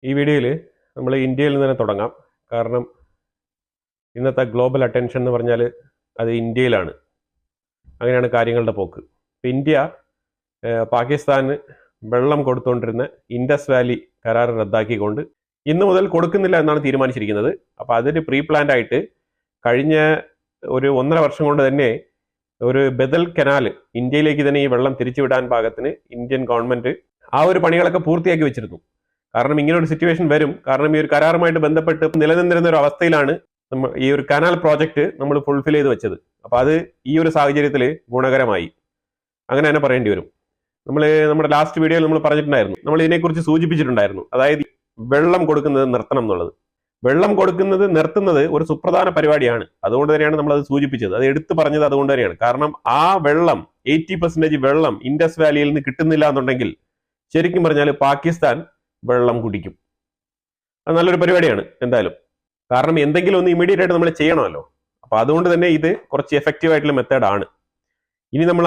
ഈ വീഡിയോയിൽ നമ്മൾ ഇന്ത്യയിൽ നിന്ന് തന്നെ തുടങ്ങാം. കാരണം ഇന്നത്തെ ഗ്ലോബൽ അറ്റൻഷൻ എന്ന് പറഞ്ഞാൽ അത് ഇന്ത്യയിലാണ്. അങ്ങനെയാണ് കാര്യങ്ങളുടെ പോക്ക്. ഇപ്പം ഇന്ത്യ പാകിസ്ഥാന് വെള്ളം കൊടുത്തുകൊണ്ടിരുന്ന ഇൻഡസ് വാലി കരാർ റദ്ദാക്കിക്കൊണ്ട് ഇന്ന് മുതൽ കൊടുക്കുന്നില്ല എന്നാണ് തീരുമാനിച്ചിരിക്കുന്നത്. അപ്പോൾ അതിന് പ്രീ പ്ലാൻഡ് ആയിട്ട് കഴിഞ്ഞ ഒരു 1.5 വർഷം കൊണ്ട് തന്നെ ഒരു ബദൽ കനാൽ ഇന്ത്യയിലേക്ക് തന്നെ ഈ വെള്ളം തിരിച്ചുവിടാൻ പാകത്തിന് ഇന്ത്യൻ ഗവൺമെന്റ് ആ ഒരു പണികളൊക്കെ പൂർത്തിയാക്കി വെച്ചിരുന്നു. കാരണം ഇങ്ങനെ ഒരു സിറ്റുവേഷൻ വരും. കാരണം ഈ ഒരു കരാറുമായിട്ട് ബന്ധപ്പെട്ട് നിലനിന്നിരുന്ന ഒരു അവസ്ഥയിലാണ് നമ്മൾ ഈ ഒരു കനാൽ പ്രോജക്റ്റ് നമ്മൾ ഫുൾഫിൽ ചെയ്ത് വെച്ചത്. അപ്പോൾ അത് ഈ ഒരു സാഹചര്യത്തിൽ ഗുണകരമായി, അങ്ങനെ തന്നെ പറയേണ്ടി വരും. നമ്മുടെ ലാസ്റ്റ് വീഡിയോയിൽ നമ്മൾ പറഞ്ഞിട്ടുണ്ടായിരുന്നു, നമ്മൾ ഇതിനെക്കുറിച്ച് സൂചിപ്പിച്ചിട്ടുണ്ടായിരുന്നു. അതായത് വെള്ളം കൊടുക്കുന്നത് നിർത്തണം എന്നുള്ളത്. വെള്ളം കൊടുക്കുന്നത് നിർത്തുന്നത് ഒരു സുപ്രധാന പരിപാടിയാണ്. അതുകൊണ്ട് തന്നെയാണ് നമ്മൾ അത് സൂചിപ്പിച്ചത്, അത് എടുത്തു പറഞ്ഞത് അതുകൊണ്ട് തന്നെയാണ്. കാരണം ആ വെള്ളം 80% വെള്ളം ഇൻഡസ് വാലിയിൽ നിന്ന് കിട്ടുന്നില്ല എന്നുണ്ടെങ്കിൽ ശരിക്കും പറഞ്ഞാൽ പാകിസ്ഥാൻ വെള്ളം കുടിക്കും. അത് നല്ലൊരു പരിപാടിയാണ് എന്തായാലും. കാരണം എന്തെങ്കിലും ഒന്ന് ഇമീഡിയറ്റ് ആയിട്ട് നമ്മൾ ചെയ്യണമല്ലോ. അപ്പൊ അതുകൊണ്ട് തന്നെ ഇത് കുറച്ച് എഫക്റ്റീവ് ആയിട്ടുള്ള മെത്തേഡാണ്. ഇനി നമ്മൾ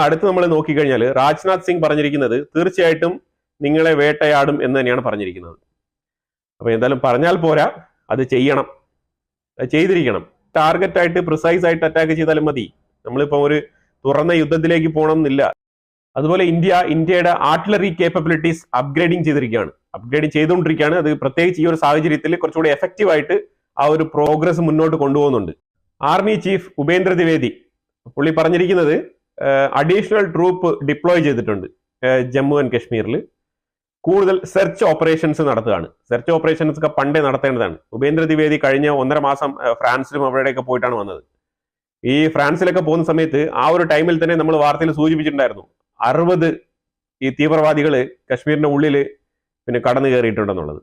നോക്കിക്കഴിഞ്ഞാൽ രാജ്നാഥ് സിംഗ് പറഞ്ഞിരിക്കുന്നത് തീർച്ചയായിട്ടും നിങ്ങളെ വേട്ടയാടും എന്ന് തന്നെയാണ് പറഞ്ഞിരിക്കുന്നത്. അപ്പൊ എന്തായാലും പറഞ്ഞാൽ പോരാ, അത് ചെയ്യണം, അത് ചെയ്തിരിക്കണം. ടാർഗറ്റ് ആയിട്ട് പ്രിസൈസ് ആയിട്ട് അറ്റാക്ക് ചെയ്താലും മതി. നമ്മളിപ്പോ ഒരു തുറന്ന യുദ്ധത്തിലേക്ക് പോകണം എന്നില്ല. അതുപോലെ ഇന്ത്യയുടെ ആർട്ടിലറി കേപ്പബിലിറ്റീസ് അപ്ഗ്രേഡിങ് ചെയ്തുകൊണ്ടിരിക്കുകയാണ്. അത് പ്രത്യേകിച്ച് ഈ ഒരു സാഹചര്യത്തിൽ കുറച്ചുകൂടി എഫക്റ്റീവ് ആയിട്ട് ആ ഒരു പ്രോഗ്രസ് മുന്നോട്ട് കൊണ്ടുപോകുന്നുണ്ട്. ആർമി ചീഫ് ഉപേന്ദ്ര ദ്വിവേദി പുള്ളി പറഞ്ഞിരിക്കുന്നത് അഡീഷണൽ ട്രൂപ്പ് ഡിപ്ലോയ് ചെയ്തിട്ടുണ്ട് ജമ്മു ആൻഡ് കാശ്മീരിൽ. കൂടുതൽ സെർച്ച് ഓപ്പറേഷൻസ് നടത്തുകയാണ്. സെർച്ച് ഓപ്പറേഷൻസ് ഒക്കെ പണ്ടേ നടത്തേണ്ടതാണ്. ഉപേന്ദ്ര ദ്വിവേദി കഴിഞ്ഞ 1.5 മാസം ഫ്രാൻസിലും അവിടെയൊക്കെ പോയിട്ടാണ് വന്നത്. ഈ ഫ്രാൻസിലൊക്കെ പോകുന്ന സമയത്ത് ആ ഒരു ടൈമിൽ തന്നെ നമ്മൾ വാർത്തയിൽ സൂചിപ്പിച്ചിട്ടുണ്ടായിരുന്നു, 60 ഈ തീവ്രവാദികൾ കശ്മീരിന്റെ ഉള്ളിൽ കടന്നു കയറിയിട്ടുണ്ടെന്നുള്ളത്.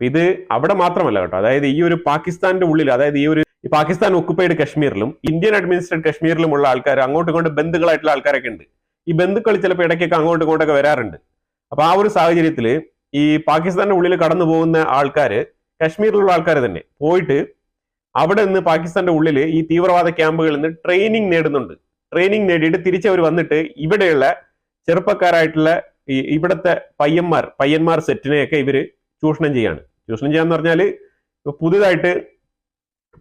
ഇത് അവിടെ മാത്രമല്ല കേട്ടോ. അതായത് ഈ ഒരു പാകിസ്ഥാന്റെ ഉള്ളിൽ, അതായത് ഈ പാകിസ്ഥാൻ ഒക്കുപ്പൈഡ് കശ്മീരിലും ഇന്ത്യൻ അഡ്മിനിസ്ട്രേറ്റഡ് കശ്മീരിലുമുള്ള ആൾക്കാർ, അങ്ങോട്ടും ഇങ്ങോട്ട് ബന്ധുക്കളായിട്ടുള്ള ആൾക്കാരൊക്കെ ഉണ്ട്. ഈ ബന്ധുക്കൾ ചിലപ്പോൾ ഇടയ്ക്കൊക്കെ അങ്ങോട്ടും ഇങ്ങോട്ടൊക്കെ വരാറുണ്ട്. അപ്പൊ ആ ഒരു സാഹചര്യത്തിൽ ഈ പാകിസ്ഥാന്റെ ഉള്ളിൽ കടന്നു പോകുന്ന ആൾക്കാര് കശ്മീരിലുള്ള ആൾക്കാർ തന്നെ പോയിട്ട് അവിടെ നിന്ന് പാകിസ്ഥാന്റെ ഉള്ളിൽ ഈ തീവ്രവാദ ക്യാമ്പുകളിൽ നിന്ന് ട്രെയിനിങ് നേടുന്നുണ്ട്. ട്രെയിനിങ് നേടിയിട്ട് തിരിച്ചവർ വന്നിട്ട് ഇവിടെയുള്ള ചെറുപ്പക്കാരായിട്ടുള്ള ഇവിടുത്തെ പയ്യന്മാർ സെറ്റിനെയൊക്കെ ഇവര് ചൂഷണം ചെയ്യാന്ന് പറഞ്ഞാൽ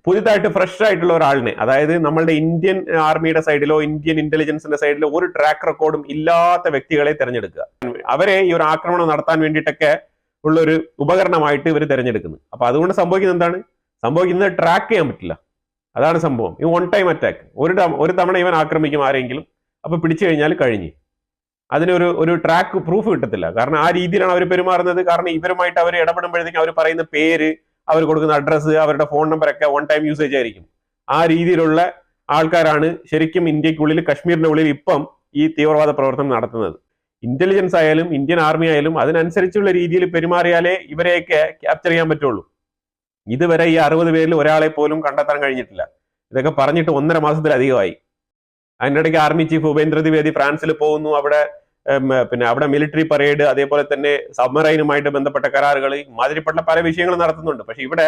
പുതിയതായിട്ട് ഫ്രഷ് ആയിട്ടുള്ള ഒരാളിനെ, അതായത് നമ്മളുടെ ഇന്ത്യൻ ആർമിയുടെ സൈഡിലോ ഇന്ത്യൻ ഇന്റലിജൻസിന്റെ സൈഡിലോ ഒരു ട്രാക്ക് റെക്കോർഡും ഇല്ലാത്ത വ്യക്തികളെ തിരഞ്ഞെടുക്കുക. അവരെ ഈ ഒരു ആക്രമണം നടത്താൻ വേണ്ടിയിട്ടൊക്കെ ഉള്ള ഒരു ഉപകരണമായിട്ട് ഇവർ തിരഞ്ഞെടുക്കുന്നത്. അപ്പൊ അതുകൊണ്ട് സംഭവിക്കുന്നത് ട്രാക്ക് ചെയ്യാൻ പറ്റില്ല. അതാണ് സംഭവം. ഈ വൺ ടൈം അറ്റാക്ക്, ഒരു തവണ ഇവൻ ആക്രമിക്കും ആരെങ്കിലും, അപ്പൊ പിടിച്ചു കഴിഞ്ഞാൽ കഴിഞ്ഞ്. അതിനൊരു ട്രാക്ക് പ്രൂഫ് കിട്ടത്തില്ല. കാരണം ആ രീതിയിലാണ് അവർ പെരുമാറുന്നത്. കാരണം ഇവരുമായിട്ട് അവർ ഇടപെടുമ്പോഴത്തേക്കും അവർ പറയുന്ന പേര്, അവർ കൊടുക്കുന്ന അഡ്രസ്സ്, അവരുടെ ഫോൺ നമ്പർ ഒക്കെ വൺ ടൈം യൂസേജ് ആയിരിക്കും. ആ രീതിയിലുള്ള ആൾക്കാരാണ് ശരിക്കും ഇന്ത്യക്കുള്ളിൽ, കശ്മീരിന്റെ ഉള്ളിൽ ഇപ്പം ഈ തീവ്രവാദ പ്രവർത്തനം നടത്തുന്നത്. ഇന്റലിജൻസ് ആയാലും ഇന്ത്യൻ ആർമി ആയാലും അതിനനുസരിച്ചുള്ള രീതിയിൽ പെരുമാറിയാലേ ഇവരെയൊക്കെ ക്യാപ്ചർ ചെയ്യാൻ പറ്റുള്ളൂ. ഇതുവരെ ഈ 60 പേരിൽ ഒരാളെ പോലും കണ്ടെത്താൻ കഴിഞ്ഞിട്ടില്ല. ഇതൊക്കെ പറഞ്ഞിട്ട് 1.5 മാസത്തിലധികമായി. അതിൻ്റെ ഇടയ്ക്ക് ആർമി ചീഫ് ഉപേന്ദ്ര ദ്വിവേദി ഫ്രാൻസിൽ പോകുന്നു. അവിടെ മിലിറ്ററി പരേഡ്, അതേപോലെ തന്നെ സബ്മറൈനുമായിട്ട് ബന്ധപ്പെട്ട കരാറുകൾ, മാതിരിപ്പെട്ട പല വിഷയങ്ങളും നടത്തുന്നുണ്ട്. പക്ഷെ ഇവിടെ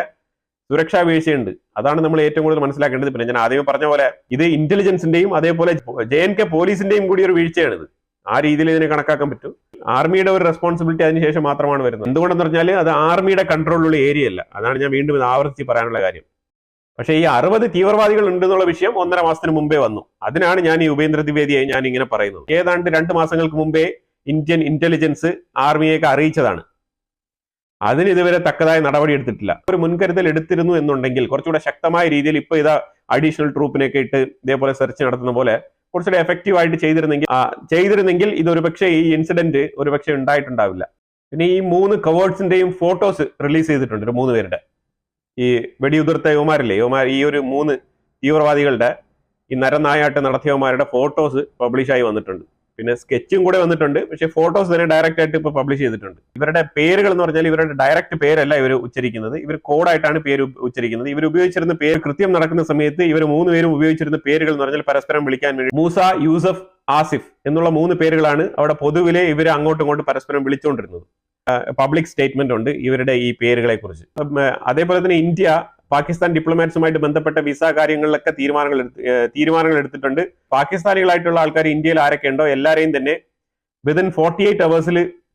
സുരക്ഷാ വീഴ്ചയുണ്ട്. അതാണ് നമ്മൾ ഏറ്റവും കൂടുതൽ മനസ്സിലാക്കേണ്ടത്. പിന്നെ ഞാൻ ആദ്യമേ പറഞ്ഞ പോലെ ഇത് ഇന്റലിജൻസിന്റെയും അതേപോലെ JNK പോലീസിന്റെയും കൂടി ഒരു വീഴ്ചയാണിത്. ആ രീതിയിൽ ഇതിനെ കണക്കാക്കാൻ പറ്റും. ആർമിയുടെ ഒരു റെസ്പോൺസിബിലിറ്റി അതിനുശേഷം മാത്രമാണ് വരുന്നത്. എന്തുകൊണ്ടെന്ന് പറഞ്ഞാൽ അത് ആർമിയുടെ കൺട്രോളിലുള്ള ഏരിയ അല്ല. അതാണ് ഞാൻ വീണ്ടും ഇത് ആവർത്തിച്ച് പറയാനുള്ള കാര്യം. പക്ഷേ ഈ 60 തീവ്രവാദികൾ ഉണ്ടെന്നുള്ള വിഷയം 1.5 മാസത്തിന് മുമ്പേ വന്നു. അതിനാണ് ഞാൻ ഈ ഉപേന്ദ്ര ദ്വിവേദിയെ ഞാൻ ഇങ്ങനെ പറയുന്നത്. ഏതാണ്ട് 2 മാസങ്ങൾക്ക് മുമ്പേ ഇന്ത്യൻ ഇന്റലിജൻസ് ആർമിയെയൊക്കെ അറിയിച്ചതാണ്. അതിന് ഇതുവരെ തക്കതായ നടപടി എടുത്തിട്ടില്ല. ഒരു മുൻകരുതൽ എടുത്തിരുന്നു എന്നുണ്ടെങ്കിൽ കുറച്ചുകൂടെ ശക്തമായ രീതിയിൽ ഇപ്പൊ ഇതാ അഡീഷണൽ ട്രൂപ്പിനെയൊക്കെ ഇട്ട് ഇതേപോലെ സെർച്ച് നടത്തുന്ന പോലെ കുറച്ചുകൂടെ എഫക്റ്റീവ് ആയിട്ട് ചെയ്തിരുന്നെങ്കിൽ ഇതൊരുപക്ഷെ ഈ ഇൻസിഡന്റ് ഒരുപക്ഷെ ഉണ്ടായിട്ടുണ്ടാവില്ല. പിന്നെ ഈ 3 കവേർഡ്സിന്റെയും ഫോട്ടോസ് റിലീസ് ചെയ്തിട്ടുണ്ട്. 3 പേരുടെ ഈ വെടിയുതിർത്ത യുവമാരില്ലേ, ഈ ഒരു 3 തീവ്രവാദികളുടെ ഈ നരനായാട്ട് നടത്തിയവന്മാരുടെ ഫോട്ടോസ് പബ്ലിഷായി വന്നിട്ടുണ്ട്. പിന്നെ സ്കെച്ചും കൂടെ വന്നിട്ടുണ്ട്. പക്ഷെ ഫോട്ടോസ് തന്നെ ഡയറക്റ്റ് ആയിട്ട് ഇപ്പൊ പബ്ലിഷ് ചെയ്തിട്ടുണ്ട്. ഇവരുടെ പേരുകൾ എന്ന് പറഞ്ഞാൽ ഇവരുടെ ഡയറക്റ്റ് പേരല്ല ഇവർ ഉച്ചരിക്കുന്നത്, ഇവർ കോഡായിട്ടാണ് പേര് ഉച്ചരിക്കുന്നത്. ഇവർ ഉപയോഗിച്ചിരുന്ന പേര് കൃത്യം നടക്കുന്ന സമയത്ത് ഇവർ 3 പേരും ഉപയോഗിച്ചിരുന്ന പേരുകൾ എന്ന് പറഞ്ഞാൽ പരസ്പരം വിളിക്കാൻ വേണ്ടി മൂസ, യൂസഫ്, ആസിഫ് എന്നുള്ള 3 പേരുകളാണ് അവിടെ പൊതുവിലെ ഇവർ അങ്ങോട്ടും ഇങ്ങോട്ടും പരസ്പരം വിളിച്ചുകൊണ്ടിരുന്നത്. പബ്ലിക് സ്റ്റേറ്റ്മെന്റ് ഉണ്ട് ഇവരുടെ ഈ പേരുകളെ കുറിച്ച്. അതേപോലെ തന്നെ ഇന്ത്യ പാകിസ്ഥാൻ ഡിപ്ലോമാറ്റ്സുമായിട്ട് ബന്ധപ്പെട്ട വിസ കാര്യങ്ങളിലൊക്കെ തീരുമാനങ്ങൾ എടുത്തിട്ടുണ്ട്. പാകിസ്ഥാനികളായിട്ടുള്ള ആൾക്കാർ ഇന്ത്യയിൽ ആരൊക്കെ ഉണ്ടോ എല്ലാവരെയും തന്നെ വിതിൻ 48 hours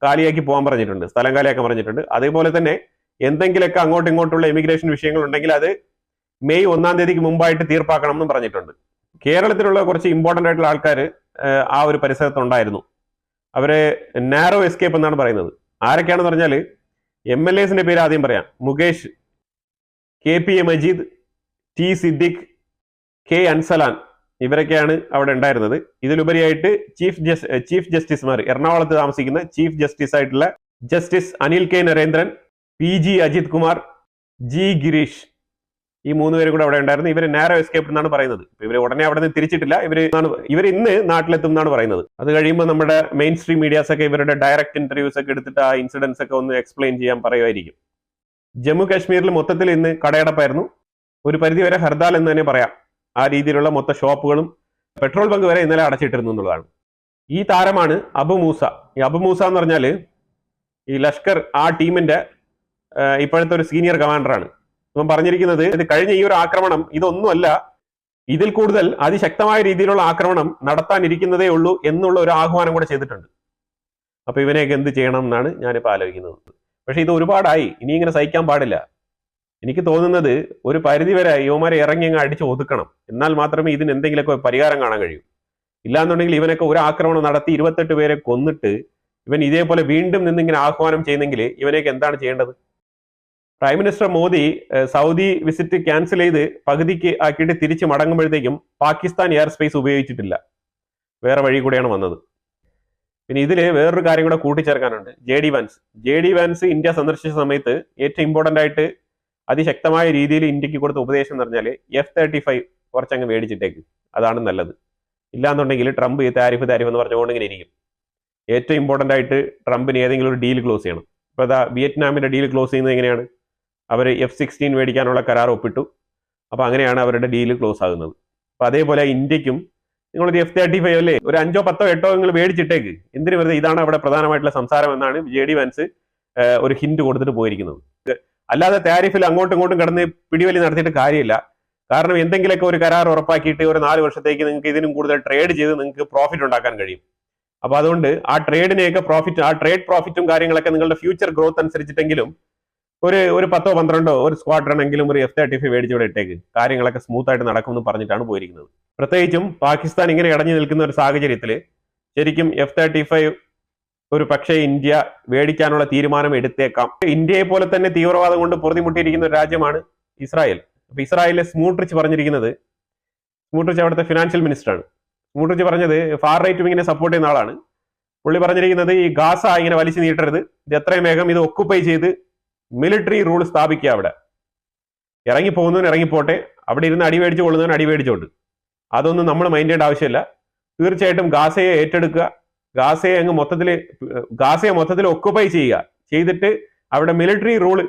കാലിയാക്കി പോകാൻ പറഞ്ഞിട്ടുണ്ട്, സ്ഥലം കാലിയാക്കാൻ പറഞ്ഞിട്ടുണ്ട്. അതേപോലെ തന്നെ എന്തെങ്കിലുമൊക്കെ അങ്ങോട്ടും ഇങ്ങോട്ടുള്ള ഇമിഗ്രേഷൻ വിഷയങ്ങൾ ഉണ്ടെങ്കിൽ അത് മെയ് 1-ാം തീയതിക്ക് മുമ്പായിട്ട് തീർപ്പാക്കണം എന്നും പറഞ്ഞിട്ടുണ്ട്. കേരളത്തിലുള്ള കുറച്ച് ഇമ്പോർട്ടന്റ് ആയിട്ടുള്ള ആൾക്കാർ ആ ഒരു പരിസരത്തുണ്ടായിരുന്നു. അവരെ നാരോ എസ്കേപ്പ് എന്നാണ് പറയുന്നത്. ആരൊക്കെയാണെന്ന് പറഞ്ഞാൽ MLAs പേര് ആദ്യം പറയാം. Mukesh, KPA Majeed, T Siddique, K അൻസലാൻ, ഇവരൊക്കെയാണ് അവിടെ ഉണ്ടായിരുന്നത്. ഇതിലുപരിയായിട്ട് ചീഫ് ജസ്റ്റിസുമാർ, എറണാകുളത്ത് താമസിക്കുന്ന ചീഫ് ജസ്റ്റിസ് ആയിട്ടുള്ള justice Anil K Narendran, PG Ajith Kumar, G Girish, ഈ 3 പേരും കൂടെ അവിടെ ഉണ്ടായിരുന്നു. ഇവർ നാരോ എസ്കേപ്പ് എന്നാണ് പറയുന്നത്. ഇവർ ഉടനെ അവിടെ നിന്ന് തിരിച്ചിട്ടില്ല. ഇവർ ഇന്ന് നാട്ടിലെത്തും എന്നാണ് പറയുന്നത്. അത് കഴിയുമ്പോൾ നമ്മുടെ മെയിൻ സ്ട്രീം മീഡിയാസ് ഒക്കെ ഇവരുടെ ഡയറക്റ്റ് ഇന്റർവ്യൂസ് ഒക്കെ എടുത്തിട്ട് ആ ഇൻസിഡൻസ് ഒക്കെ ഒന്ന് എക്സ്പ്ലെയിൻ ചെയ്യാൻ പറയുമായിരിക്കും. ജമ്മു കാശ്മീരിൽ മൊത്തത്തിൽ ഇന്ന് കടയടപ്പായിരുന്നു. ഒരു പരിധിവരെ ഹർത്താൽ എന്ന് തന്നെ പറയാം. ആ രീതിയിലുള്ള മൊത്ത ഷോപ്പുകളും പെട്രോൾ ബങ്ക് വരെ ഇന്നലെ അടച്ചിട്ടിരുന്നു എന്നുള്ളതാണ്. ഈ താരമാണ് അബു മൂസ. ഈ അബു മൂസ എന്ന് പറഞ്ഞാൽ ഈ ലഷ്കർ ആ ടീമിന്റെ ഇപ്പോഴത്തെ ഒരു സീനിയർ കമാൻഡറാണ്. ഇവൻ പറഞ്ഞിരിക്കുന്നത് ഇത് കഴിഞ്ഞ ഈ ഒരു ആക്രമണം ഇതൊന്നുമല്ല, ഇതിൽ കൂടുതൽ അതിശക്തമായ രീതിയിലുള്ള ആക്രമണം നടത്താനിരിക്കുന്നതേ ഉള്ളൂ എന്നുള്ള ഒരു ആഹ്വാനം കൂടെ ചെയ്തിട്ടുണ്ട്. അപ്പൊ ഇവനെയൊക്കെ എന്ത് ചെയ്യണം എന്നാണ് ഞാനിപ്പോൾ ആലോചിക്കുന്നത്. പക്ഷെ ഇത് ഒരുപാടായി, ഇനി ഇങ്ങനെ സഹിക്കാൻ പാടില്ല. എനിക്ക് തോന്നുന്നത് ഒരു പരിധിവരെ യുവമാരെ ഇറങ്ങി അങ്ങ് അടിച്ച് ഒതുക്കണം. എന്നാൽ മാത്രമേ ഇതിന് എന്തെങ്കിലുമൊക്കെ പരിഹാരം കാണാൻ കഴിയൂ. ഇല്ലാന്നുണ്ടെങ്കിൽ ഇവനൊക്കെ ഒരു ആക്രമണം നടത്തി 28 പേരെ കൊന്നിട്ട് ഇവൻ ഇതേപോലെ വീണ്ടും നിന്നിങ്ങനെ ആഹ്വാനം ചെയ്യുന്നെങ്കിൽ ഇവനെയൊക്കെ എന്താണ് ചെയ്യേണ്ടത്? Prime minister Modi Saudi visit cancel ചെയ്ത് പകുതിക്ക് ആക്കിയിട്ട് തിരിച്ച് മടങ്ങുമ്പോഴത്തേക്കും പാകിസ്ഥാൻ എയർ സ്പേസ് ഉപയോഗിച്ചിട്ടില്ല. വേറെ വഴി കൂടെയാണ് വന്നത്. പിന്നെ ഇതിൽ വേറൊരു കാര്യം കൂടെ കൂട്ടിച്ചേർക്കാനുണ്ട്. ജെ ഡി വാൻസ് ഇന്ത്യ സന്ദർശിച്ച സമയത്ത് ഏറ്റവും ഇമ്പോർട്ടന്റ് ആയിട്ട് അതിശക്തമായ രീതിയിൽ ഇന്ത്യക്ക് കൊടുത്ത ഉപദേശം എന്ന് പറഞ്ഞാൽ F-35 കുറച്ചങ്ങ് മേടിച്ചിട്ടേക്ക്, അതാണ് നല്ലത്. ഇല്ലാന്നുണ്ടെങ്കിൽ ട്രംപ് താരിഫ് എന്ന് പറഞ്ഞുകൊണ്ട് ഇങ്ങനെ ഇരിക്കും. ഏറ്റവും ഇമ്പോർട്ടന്റ് ആയിട്ട് ട്രംപിന് ഏതെങ്കിലും ഒരു ഡീൽ ക്ലോസ് ചെയ്യണം. ഇപ്പോൾ അതാ വിയറ്റ്നാമിന്റെ ഡീൽ ക്ലോസ് ചെയ്യുന്നത് എങ്ങനെയാണ്? അവർ F-16 മേടിക്കാനുള്ള കരാർ ഒപ്പിട്ടു. അപ്പോൾ അങ്ങനെയാണ് അവരുടെ ഡീൽ ക്ലോസ് ആകുന്നത്. അപ്പോൾ അതേപോലെ ഇന്ത്യക്കും നിങ്ങളൊരു F-35 അല്ലേ, ഒരു 5-ഓ 10-ഓ 8-ഓ നിങ്ങൾ മേടിച്ചിട്ടേക്ക്, എന്തിനു വെറുതെ? ഇതാണ് അവിടെ പ്രധാനമായിട്ടുള്ള സംസാരം എന്നാണ് JD വാൻസ് ഒരു ഹിന്റ് കൊടുത്തിട്ട് പോയിരിക്കുന്നത്. അല്ലാതെ താരിഫിൽ അങ്ങോട്ടും ഇങ്ങോട്ടും കിടന്ന് പിടിവലി നടത്തിയിട്ട് കാര്യമില്ല. കാരണം എന്തെങ്കിലുമൊക്കെ ഒരു കരാർ ഉറപ്പാക്കിയിട്ട് ഒരു 4 വർഷത്തേക്ക് നിങ്ങൾക്ക് ഇതിനും കൂടുതൽ ട്രേഡ് ചെയ്ത് നിങ്ങൾക്ക് പ്രോഫിറ്റ് ഉണ്ടാക്കാൻ കഴിയും. അപ്പൊ അതുകൊണ്ട് ആ ട്രേഡിനെയൊക്കെ ആ ട്രേഡ് പ്രോഫിറ്റും കാര്യങ്ങളൊക്കെ നിങ്ങളുടെ ഫ്യൂച്ചർ ഗ്രോത്ത് അനുസരിച്ചിട്ടെങ്കിലും ഒരു 10-ഓ 12-ഓ ഒരു സ്ക്വാഡ്രൺ എങ്കിലും ഒരു F-35 മേടിച്ചിവിടെ ഇട്ടേക്ക്, കാര്യങ്ങളൊക്കെ സ്മൂത്ത് ആയിട്ട് നടക്കുമെന്ന് പറഞ്ഞിട്ടാണ് പോയിരിക്കുന്നത്. പ്രത്യേകിച്ചും പാകിസ്ഥാൻ ഇങ്ങനെ ഇടഞ്ഞു നിൽക്കുന്ന ഒരു സാഹചര്യത്തിൽ ശരിക്കും F-35 ഒരു പക്ഷേ ഇന്ത്യ മേടിക്കാനുള്ള തീരുമാനം എടുത്തേക്കാം. ഇന്ത്യയെ പോലെ തന്നെ തീവ്രവാദം കൊണ്ട് പൊറുതിമുട്ടിയിരിക്കുന്ന ഒരു രാജ്യമാണ് ഇസ്രായേൽ. അപ്പൊ ഇസ്രായേലിലെ സ്മൂട്രിച്ച് പറഞ്ഞിരിക്കുന്നത്, സ്മൂട്രിച്ച് അവിടുത്തെ ഫിനാൻഷ്യൽ മിനിസ്റ്ററാണ്. സ്മൂട്രിച്ച് പറഞ്ഞത് ഫാർ റൈറ്റ് വിങ്ങിനെ സപ്പോർട്ട് ചെയ്യുന്ന ആളാണ്. പുള്ളി പറഞ്ഞിരിക്കുന്നത് ഈ ഗാസ ഇങ്ങനെ വലിച്ചു നീട്ടരുത്, ഇത് എത്രയും വേഗം ഇത് ഒക്കുപ്പൈ ചെയ്ത് മിലിറ്ററി റൂൾ സ്ഥാപിക്കുക. അവിടെ ഇറങ്ങിപ്പോകുന്നവൻ ഇറങ്ങിപ്പോട്ടെ, അവിടെ ഇരുന്ന് അടിവേടിച്ചു കൊള്ളുന്നവൻ അടിവേടിച്ചോണ്ട്, അതൊന്നും നമ്മൾ മൈൻഡ് ചെയ്യേണ്ട ആവശ്യമില്ല. തീർച്ചയായിട്ടും ഗാസയെ ഏറ്റെടുക്കുക, ഗാസയെ മൊത്തത്തിൽ ഒക്കുപ്പൈ ചെയ്തിട്ട് അവിടെ മിലിറ്ററി റൂൾ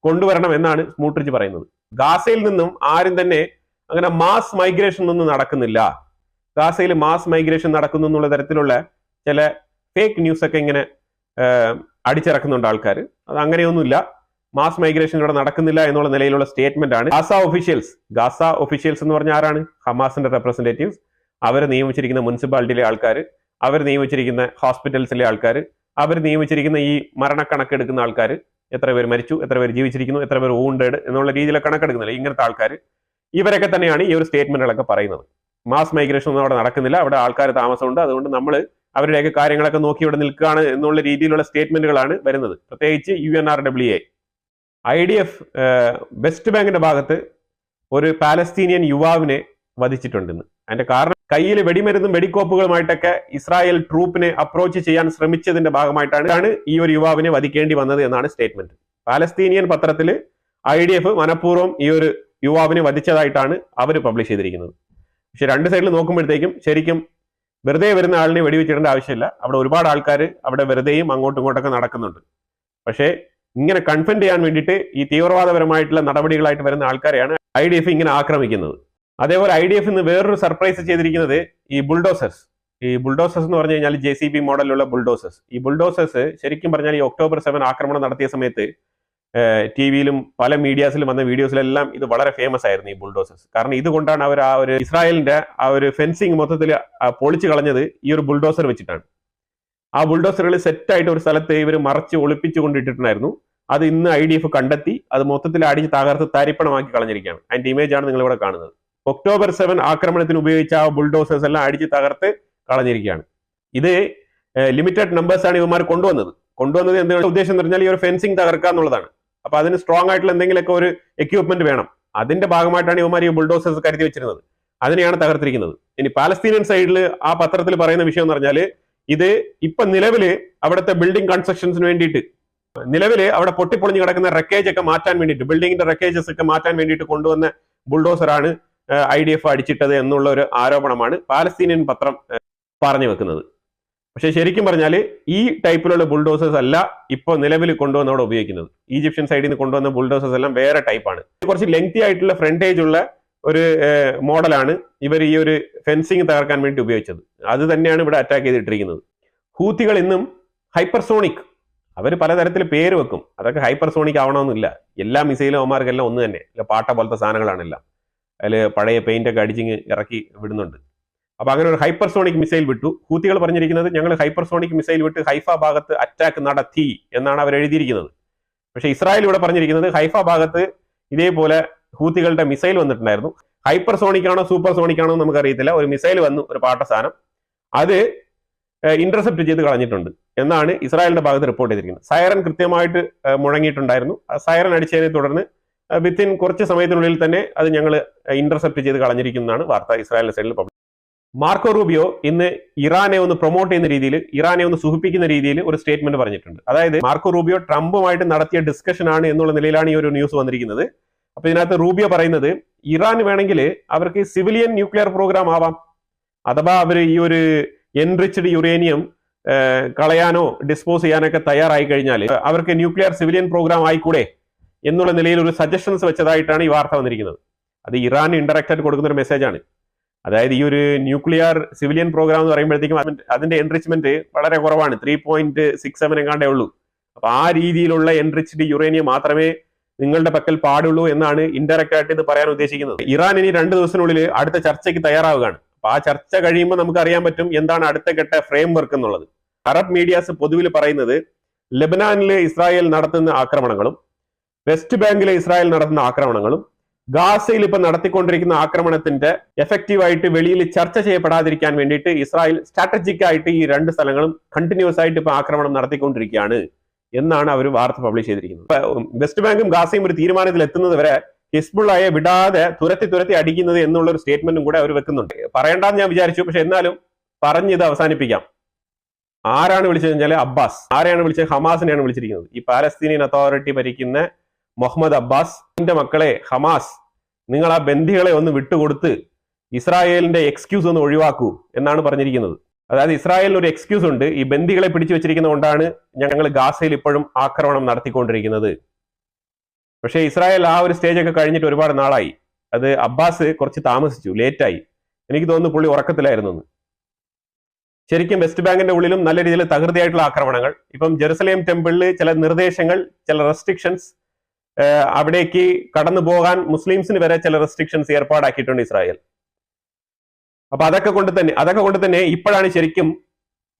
കൊണ്ടുവരണം എന്നാണ് സ്മൂട്രിച്ച് പറയുന്നത്. ഗാസയിൽ നിന്നും ആരും തന്നെ അങ്ങനെ മാസ് മൈഗ്രേഷൻ ഒന്നും നടക്കുന്നില്ല. ഗാസയിൽ മാസ് മൈഗ്രേഷൻ നടക്കുന്നു എന്നുള്ള തരത്തിലുള്ള ചില ഫേക്ക് ന്യൂസ് ഒക്കെ ഇങ്ങനെ അടിച്ചിറക്കുന്നുണ്ട് ആൾക്കാർ. അത് അങ്ങനെയൊന്നുമില്ല, മാസ് മൈഗ്രേഷൻ ഇവിടെ നടക്കുന്നില്ല എന്നുള്ള നിലയിലുള്ള സ്റ്റേറ്റ്മെന്റ് ആണ് ഗാസ ഒഫീഷ്യൽസ് എന്ന് പറഞ്ഞ ആരാണ്? ഹമാസിന്റെ റെപ്രസെന്റേറ്റീവ്സ്. അവർ നിയമിച്ചിരിക്കുന്ന മുനിസിപ്പാലിറ്റിയിലെ ആൾക്കാർ, അവർ നിയമിച്ചിരിക്കുന്ന ഹോസ്പിറ്റൽസിലെ ആൾക്കാർ, അവർ നിയമിച്ചിരിക്കുന്ന ഈ മരണക്കണക്കെടുക്കുന്ന ആൾക്കാർ, എത്ര പേര് മരിച്ചു, എത്ര പേര് ജീവിച്ചിരിക്കുന്നു, എത്ര പേര് വൂണ്ടഡ് എന്നുള്ള രീതിയിലെ കണക്കെടുക്കുന്നില്ല, ഇങ്ങനത്തെ ആൾക്കാർ, ഇവരൊക്കെ തന്നെയാണ് ഈ ഒരു സ്റ്റേറ്റ്മെന്റുകളൊക്കെ പറയുന്നത്. മാസ് മൈഗ്രേഷൻ ഒന്നും അവിടെ നടക്കുന്നില്ല, അവിടെ ആൾക്കാർ താമസമുണ്ട്, അതുകൊണ്ട് നമ്മൾ അവരുടെയൊക്കെ കാര്യങ്ങളൊക്കെ നോക്കി ഇവിടെ നിൽക്കുകയാണ് എന്നുള്ള രീതിയിലുള്ള സ്റ്റേറ്റ്മെന്റുകളാണ് വരുന്നത്. പ്രത്യേകിച്ച് UNRWA, IDF വെസ്റ്റ് ബാങ്കിന്റെ ഭാഗത്ത് ഒരു പാലസ്തീനിയൻ യുവാവിനെ വധിച്ചിട്ടുണ്ടെന്ന്. അതിന്റെ കാരണം കയ്യിൽ വെടിമരുന്നും വെടിക്കോപ്പുകളുമായിട്ടൊക്കെ ഇസ്രായേൽ ട്രൂപ്പിനെ അപ്രോച്ച് ചെയ്യാൻ ശ്രമിച്ചതിന്റെ ഭാഗമായിട്ടാണ് ഈ ഒരു യുവാവിനെ വധിക്കേണ്ടി വന്നത് എന്നാണ് സ്റ്റേറ്റ്മെന്റ്. പാലസ്തീനിയൻ പത്രത്തിൽ IDF മനഃപൂർവ്വം ഈ ഒരു യുവാവിനെ വധിച്ചതായിട്ടാണ് അവർ പബ്ലിഷ് ചെയ്തിരിക്കുന്നത്. പക്ഷെ രണ്ട് സൈഡിൽ നോക്കുമ്പോഴത്തേക്കും ശരിക്കും വെറുതെ വരുന്ന ആളിനെ വെടിവെച്ചിടേണ്ട ആവശ്യമില്ല. അവിടെ ഒരുപാട് ആൾക്കാർ അവിടെ വെറുതെയും അങ്ങോട്ടും ഇങ്ങോട്ടൊക്കെ നടക്കുന്നുണ്ട്. പക്ഷേ ഇങ്ങനെ കൺഫെൻഡ് ചെയ്യാൻ വേണ്ടിയിട്ട് ഈ തീവ്രവാദപരമായിട്ടുള്ള നടപടികളായിട്ട് വരുന്ന ആൾക്കാരെയാണ് IDF ഇങ്ങനെ ആക്രമിക്കുന്നത്. അതേപോലെ IDF ഇന്ന് വേറൊരു സർപ്രൈസ് ചെയ്തിരിക്കുന്നത് ഈ ബുൾഡോസേഴ്സ് എന്ന് പറഞ്ഞു കഴിഞ്ഞാൽ JCB മോഡലിലുള്ള ബുൾഡോസേഴ്സ്. ഈ ബുൾഡോസേഴ്സ് ശരിക്കും പറഞ്ഞാൽ ഈ October 7 ആക്രമണം നടത്തിയ സമയത്ത് TV-യിലും പല മീഡിയാസിലും വന്ന വീഡിയോസിലെല്ലാം ഇത് വളരെ ഫേമസ് ആയിരുന്നു ഈ ബുൾഡോസേഴ്സ്. കാരണം ഇതുകൊണ്ടാണ് അവർ ആ ഒരു ഇസ്രായേലിന്റെ ആ ഒരു ഫെൻസിങ് മൊത്തത്തിൽ പൊളിച്ചു കളഞ്ഞത് ഈ ഒരു ബുൾഡോസർ വെച്ചിട്ടാണ്. ആ ബുൾഡോസറുകൾ സെറ്റായിട്ട് ഒരു സ്ഥലത്ത് ഇവർ മറച്ച് ഒളിപ്പിച്ചു കൊണ്ടിട്ടിട്ടുണ്ടായിരുന്നു. അത് ഇന്ന് IDF കണ്ടെത്തി അത് മൊത്തത്തിൽ അടിച്ച് തകർത്ത് തരിപ്പണമാക്കി കളഞ്ഞിരിക്കുകയാണ്. അതിന്റെ ഇമേജ് ആണ് നിങ്ങൾ ഇവിടെ കാണുന്നത്. October 7 ആക്രമണത്തിന് ഉപയോഗിച്ച ആ ബുൾഡോസേഴ്സ് എല്ലാം അടിച്ച് തകർത്ത് കളഞ്ഞിരിക്കുകയാണ്. ഇത് ലിമിറ്റഡ് നമ്പേഴ്സ് ആണ് ഇവന്മാർ കൊണ്ടുവന്നത് എന്താണ് ഉദ്ദേശം എന്ന് പറഞ്ഞാൽ ഈ ഒരു ഫെൻസിങ് തകർക്കുക എന്നുള്ളതാണ്. അപ്പൊ അതിന് സ്ട്രോങ് ആയിട്ടുള്ള എന്തെങ്കിലുമൊക്കെ ഒരു എക്യുപ്മെന്റ് വേണം. അതിന്റെ ഭാഗമായിട്ടാണ് ഇവന്മാർ ഈ ബുൾഡോസേഴ്സ് കരുതി വെച്ചിരുന്നത്. അതിനെയാണ് തകർത്തിരിക്കുന്നത്. ഇനി പാലസ്തീനിയൻ സൈഡിൽ ആ പത്രത്തിൽ പറയുന്ന വിഷയം എന്ന് പറഞ്ഞാൽ ഇത് ഇപ്പൊ നിലവില് അവിടുത്തെ ബിൽഡിംഗ് കൺസ്ട്രക്ഷൻസിന് വേണ്ടിയിട്ട് നിലവില് അവിടെ പൊട്ടിപ്പൊളിഞ്ഞ് കിടക്കുന്ന റെക്കേജ് ഒക്കെ മാറ്റാൻ വേണ്ടിയിട്ട് ബിൽഡിങ്ങിന്റെ റെക്കേജസ് ഒക്കെ മാറ്റാൻ വേണ്ടിയിട്ട് കൊണ്ടുവന്ന ബുൾഡോസറാണ് IDF അടിച്ചിട്ടത് എന്നുള്ള ഒരു ആരോപണമാണ് പാലസ്തീനിയൻ പത്രം പറഞ്ഞു വെക്കുന്നത്. പക്ഷെ ശരിക്കും പറഞ്ഞാൽ ഈ ടൈപ്പിലുള്ള ബുൾഡോസേഴ്സ് അല്ല ഇപ്പോൾ നിലവിൽ കൊണ്ടുവന്നവിടെ ഉപയോഗിക്കുന്നത്. ഈജിപ്ഷ്യൻ സൈഡിൽ നിന്ന് കൊണ്ടുവന്ന ബുൾഡോസേഴ്സ് എല്ലാം വേറെ ടൈപ്പാണ്. കുറച്ച് ലെങ്തി ആയിട്ടുള്ള ഫ്രണ്ടേജ് ഉള്ള ഒരു മോഡലാണ് ഇവർ ഈ ഒരു ഫെൻസിങ് തകർക്കാൻ വേണ്ടി ഉപയോഗിച്ചത്. അത് തന്നെയാണ് ഇവിടെ അറ്റാക്ക് ചെയ്തിട്ടിരിക്കുന്നത്. ഹൂത്തികൾ ഇന്നും ഹൈപ്പർസോണിക്, അവർ പലതരത്തിൽ പേര് വെക്കും. അതൊക്കെ ഹൈപ്പർസോണിക് ആവണമെന്നില്ല. എല്ലാ മിസൈലും അവന്മാർക്കെല്ലാം ഒന്ന് തന്നെ, പാട്ട പോലത്തെ സാധനങ്ങളാണെല്ലാം. അതിൽ പഴയ പെയിന്റ് ഒക്കെ അടിച്ചിങ് ഇറക്കി വിടുന്നുണ്ട്. അപ്പൊ അങ്ങനെ ഒരു ഹൈപ്പർസോണിക് മിസൈൽ വിട്ടു. ഹൂത്തികൾ പറഞ്ഞിരിക്കുന്നത് ഞങ്ങൾ ഹൈപ്പർസോണിക് മിസൈൽ വിട്ട് ഹൈഫ ഭാഗത്ത് അറ്റാക്ക് നടത്തി എന്നാണ് അവർ എഴുതിയിരിക്കുന്നത്. പക്ഷെ ഇസ്രായേൽ ഇവിടെ പറഞ്ഞിരിക്കുന്നത് ഹൈഫ ഭാഗത്ത് ഇതേപോലെ ഹൂത്തികളുടെ മിസൈൽ വന്നിട്ടുണ്ടായിരുന്നു. ഹൈപ്പർസോണിക് ആണോ സൂപ്പർ സോണിക് ആണോ നമുക്കറിയത്തില്ല. ഒരു മിസൈൽ വന്നു, ഒരു പാട്ട സാധനം, അത് ഇന്റർസെപ്റ്റ് ചെയ്ത് കളഞ്ഞിട്ടുണ്ട് എന്നാണ് ഇസ്രായേലിന്റെ ഭാഗത്ത് റിപ്പോർട്ട് ചെയ്തിരിക്കുന്നത്. സൈറൻ കൃത്യമായിട്ട് മുഴങ്ങിയിട്ടുണ്ടായിരുന്നു. സൈറൻ അടിച്ചതിനെ തുടർന്ന് വിത്തിൻ കുറച്ച് സമയത്തിനുള്ളിൽ തന്നെ അത് ഞങ്ങൾ ഇന്റർസെപ്റ്റ് ചെയ്ത് കളഞ്ഞിരിക്കുന്നതാണ് വാർത്ത ഇസ്രായേലിന്റെ സൈഡിൽ പബ്ലിഷ്. മാർക്കോ റൂബിയോ ഇന്ന് ഇറാനെ ഒന്ന് പ്രൊമോട്ട് ചെയ്യുന്ന രീതിയിൽ, ഇറാനെ ഒന്ന് സുഖിപ്പിക്കുന്ന രീതിയിൽ ഒരു സ്റ്റേറ്റ്മെന്റ് പറഞ്ഞിട്ടുണ്ട്. അതായത് മാർക്കോ റൂബിയോ ട്രംപുമായിട്ട് നടത്തിയ ഡിസ്കഷൻ ആണ് എന്നുള്ള നിലയിലാണ് ഈ ഒരു ന്യൂസ് വന്നിരിക്കുന്നത്. അപ്പൊ ഇതിനകത്ത് റൂബിയോ പറയുന്നത് ഇറാൻ വേണമെങ്കിൽ അവർക്ക് സിവിലിയൻ ന്യൂക്ലിയർ പ്രോഗ്രാം ആവാം, അഥവാ അവർ ഈ ഒരു എൻറിച്ച്ഡ് യുറേനിയം കളയാനോ ഡിസ്പോസ് ചെയ്യാനൊക്കെ തയ്യാറായി കഴിഞ്ഞാൽ അവർക്ക് ന്യൂക്ലിയർ സിവിലിയൻ പ്രോഗ്രാം ആയിക്കൂടെ എന്നുള്ള നിലയിൽ ഒരു സജഷൻസ് വെച്ചതായിട്ടാണ് ഈ വാർത്ത വന്നിരിക്കുന്നത്. അത് ഇറാൻ ഇൻഡയറക്റ്റ് ആയിട്ട് കൊടുക്കുന്ന ഒരു മെസ്സേജാണ്. അതായത് ഈ ഒരു ന്യൂക്ലിയർ സിവിലിയൻ പ്രോഗ്രാം എന്ന് പറയുമ്പോഴത്തേക്കും അതിന്റെ എൻറിച്ച്മെന്റ് വളരെ കുറവാണ്, 3.67 എങ്ങാണ്ടേ ഉള്ളൂ. അപ്പൊ ആ രീതിയിലുള്ള എൻറിച്ച്ഡ് യുറേനിയം മാത്രമേ നിങ്ങളുടെ പക്കൽ പാടുള്ളൂ എന്നാണ് ഇൻഡയറക്റ്റ് ആയിട്ട് ഇത് പറയാൻ ഉദ്ദേശിക്കുന്നത്. ഇറാൻ ഇനി 2 ദിവസത്തിനുള്ളിൽ അടുത്ത ചർച്ചയ്ക്ക് തയ്യാറാവുകയാണ്. അപ്പൊ ആ ചർച്ച കഴിയുമ്പോൾ നമുക്ക് അറിയാൻ പറ്റും എന്താണ് അടുത്ത ഘട്ട ഫ്രെയിം വർക്ക് എന്നുള്ളത്. അറബ് മീഡിയാസ് പൊതുവിൽ പറയുന്നത് ലെബനാനിലെ ഇസ്രായേൽ നടത്തുന്ന ആക്രമണങ്ങളും വെസ്റ്റ് ബാങ്കിലെ ഇസ്രായേൽ നടത്തുന്ന ആക്രമണങ്ങളും ഗാസയിൽ ഇപ്പൊ നടത്തിക്കൊണ്ടിരിക്കുന്ന ആക്രമണത്തിന്റെ എഫക്റ്റീവായിട്ട് വെളിയിൽ ചർച്ച ചെയ്യപ്പെടാതിരിക്കാൻ വേണ്ടിയിട്ട് ഇസ്രായേൽ സ്ട്രാറ്റജിക് ആയിട്ട് ഈ 2 സ്ഥലങ്ങളും കണ്ടിന്യൂസ് ആയിട്ട് ഇപ്പൊ ആക്രമണം നടത്തിക്കൊണ്ടിരിക്കുകയാണ് എന്നാണ് അവർ വാർത്ത പബ്ലിഷ് ചെയ്തിരിക്കുന്നത്. വെസ്റ്റ് ബാങ്കും ഗാസയും ഒരു തീരുമാനത്തിൽ എത്തുന്നത് വരെ ഹിസ്ബുള്ളയെ വിടാതെ തുരത്തി അടിക്കുന്നത് എന്നുള്ള ഒരു സ്റ്റേറ്റ്മെന്റും കൂടെ അവർ വെക്കുന്നുണ്ട്. പറയണ്ടെന്ന് ഞാൻ വിചാരിച്ചു, പക്ഷെ എന്നാലും പറഞ്ഞത് അവസാനിപ്പിക്കാം. ആരാണ് വിളിച്ചത് കഴിഞ്ഞാൽ അബ്ബാസ്. ആരെയാണ് വിളിച്ചത്? ഹമാസിനെയാണ് വിളിച്ചിരിക്കുന്നത്. ഈ പാലസ്തീനിയൻ അതോറിറ്റി ഭരിക്കുന്ന മുഹമ്മദ് അബ്ബാസ്, എന്റെ മക്കളെ ഹമാസ്, നിങ്ങൾ ആ ബന്ദികളെ ഒന്ന് വിട്ടുകൊടുത്ത് ഇസ്രായേലിന്റെ എക്സ്ക്യൂസ് ഒന്ന് ഒഴിവാക്കൂ എന്നാണ് പറഞ്ഞിരിക്കുന്നത്. അതായത് ഇസ്രായേലിന് ഒരു എക്സ്ക്യൂസ് ഉണ്ട്, ഈ ബന്ദികളെ പിടിച്ചു വെച്ചിരിക്കുന്നതുകൊണ്ടാണ് ഞങ്ങൾ ഗാസയിൽ ഇപ്പോഴും ആക്രമണം നടത്തിക്കൊണ്ടിരിക്കുന്നത്. പക്ഷേ ഇസ്രായേൽ ആ ഒരു സ്റ്റേജ് ഒക്കെ കഴിഞ്ഞിട്ട് ഒരുപാട് നാളായി. അത് അബ്ബാസ് കുറച്ച് താമസിച്ചു, ലേറ്റായി. എനിക്ക് തോന്നുന്നു പുള്ളി ഉറക്കത്തിലായിരുന്നു എന്ന്. ശരിക്കും വെസ്റ്റ് ബാങ്കിന്റെ ഉള്ളിലും നല്ല രീതിയിൽ തകൃതിയായിട്ടുള്ള ആക്രമണങ്ങൾ. ഇപ്പം ജെറുസലേം ടെമ്പിളിൽ ചില നിർദ്ദേശങ്ങൾ, ചില റെസ്ട്രിക്ഷൻസ്, അവിടേക്ക് കടന്നു പോകാൻ മുസ്ലിംസിന് വരെ ചില റെസ്ട്രിക്ഷൻസ് ഏർപ്പാടാക്കിയിട്ടുണ്ട് ഇസ്രായേൽ. അപ്പൊ അതൊക്കെ കൊണ്ട് തന്നെ ഇപ്പോഴാണ് ശരിക്കും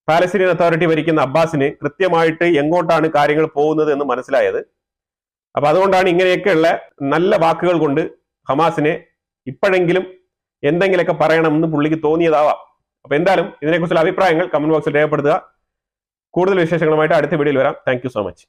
പാലസ്തീനിയൻ അതോറിറ്റി ഭരിക്കുന്ന അബ്ബാസിന് കൃത്യമായിട്ട് എങ്ങോട്ടാണ് കാര്യങ്ങൾ പോകുന്നത് എന്ന് മനസ്സിലായത്. അപ്പൊ അതുകൊണ്ടാണ് ഇങ്ങനെയൊക്കെയുള്ള നല്ല വാക്കുകൾ കൊണ്ട് ഹമാസിനെ ഇപ്പോഴെങ്കിലും എന്തെങ്കിലുമൊക്കെ പറയണമെന്ന് പുള്ളിക്ക് തോന്നിയതാവാം. അപ്പൊ എന്തായാലും ഇതിനെക്കുറിച്ചുള്ള അഭിപ്രായങ്ങൾ കമന്റ് ബോക്സിൽ രേഖപ്പെടുത്തുക. കൂടുതൽ വിശേഷങ്ങളുമായിട്ട് അടുത്ത വീഡിയോയിൽ വരാം. Thank you so much.